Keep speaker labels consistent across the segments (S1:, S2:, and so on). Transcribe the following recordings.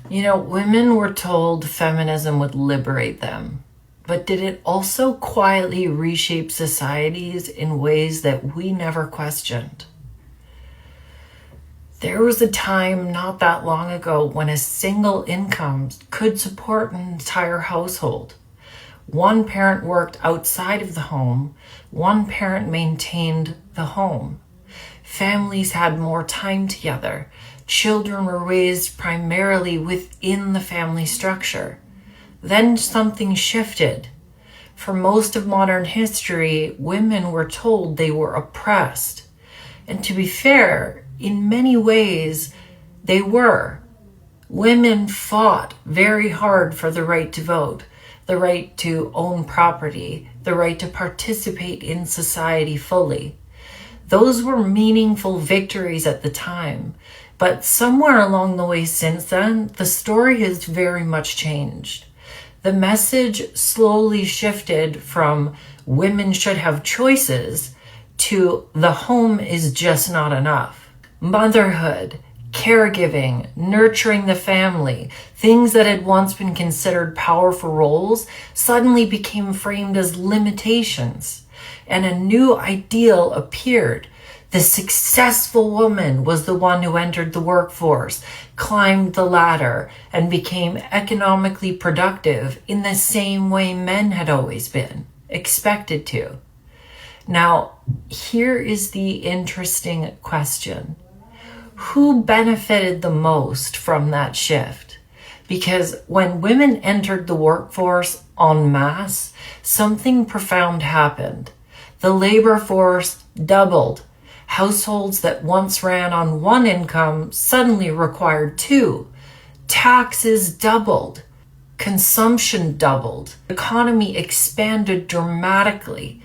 S1: You know, women were told feminism would liberate them, but did it also quietly reshape societies in ways that we never questioned? There was a time not that long ago when a single income could support an entire household. One parent worked outside of the home, one parent maintained the home. Families had more time together. Children were raised primarily within the family structure. Then something shifted. For most of modern history, women were told they were oppressed. And to be fair, in many ways, they were. Women fought very hard for the right to vote, the right to own property, the right to participate in society fully. Those were meaningful victories at the time, but somewhere along the way since then, the story has very much changed. The message slowly shifted from women should have choices to the home is just not enough. Motherhood, caregiving, nurturing the family, things that had once been considered powerful roles suddenly became framed as limitations, and a new ideal appeared. The successful woman was the one who entered the workforce, climbed the ladder, and became economically productive in the same way men had always been expected to. Now, here is the interesting question. Who benefited the most from that shift? Because when women entered the workforce en masse, something profound happened. The labor force doubled. Households that once ran on one income suddenly required two. Taxes doubled. Consumption doubled. The economy expanded dramatically.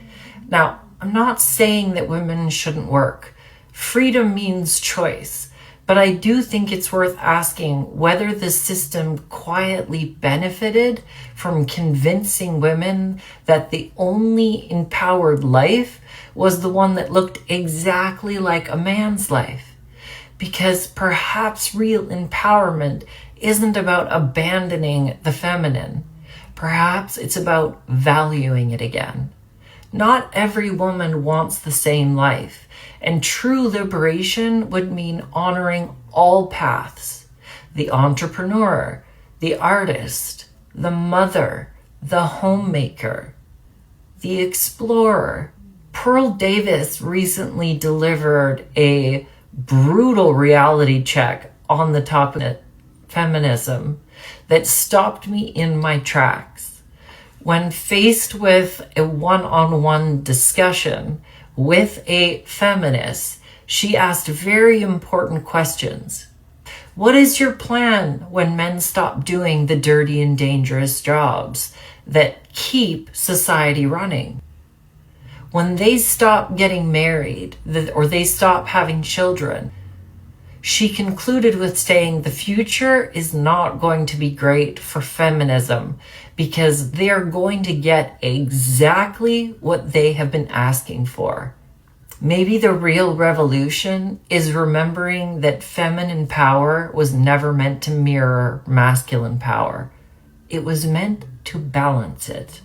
S1: Now, I'm not saying that women shouldn't work. Freedom means choice. But I do think it's worth asking whether the system quietly benefited from convincing women that the only empowered life was the one that looked exactly like a man's life. Because perhaps real empowerment isn't about abandoning the feminine. Perhaps it's about valuing it again. Not every woman wants the same life, and true liberation would mean honoring all paths. The entrepreneur, the artist, the mother, the homemaker, the explorer. Pearl Davis recently delivered a brutal reality check on the topic of feminism that stopped me in my tracks. When faced with a one-on-one discussion with a feminist, she asked very important questions. What is your plan when men stop doing the dirty and dangerous jobs that keep society running? When they stop getting married or they stop having children? She concluded with saying the future is not going to be great for feminism because they are going to get exactly what they have been asking for. Maybe the real revolution is remembering that feminine power was never meant to mirror masculine power. It was meant to balance it.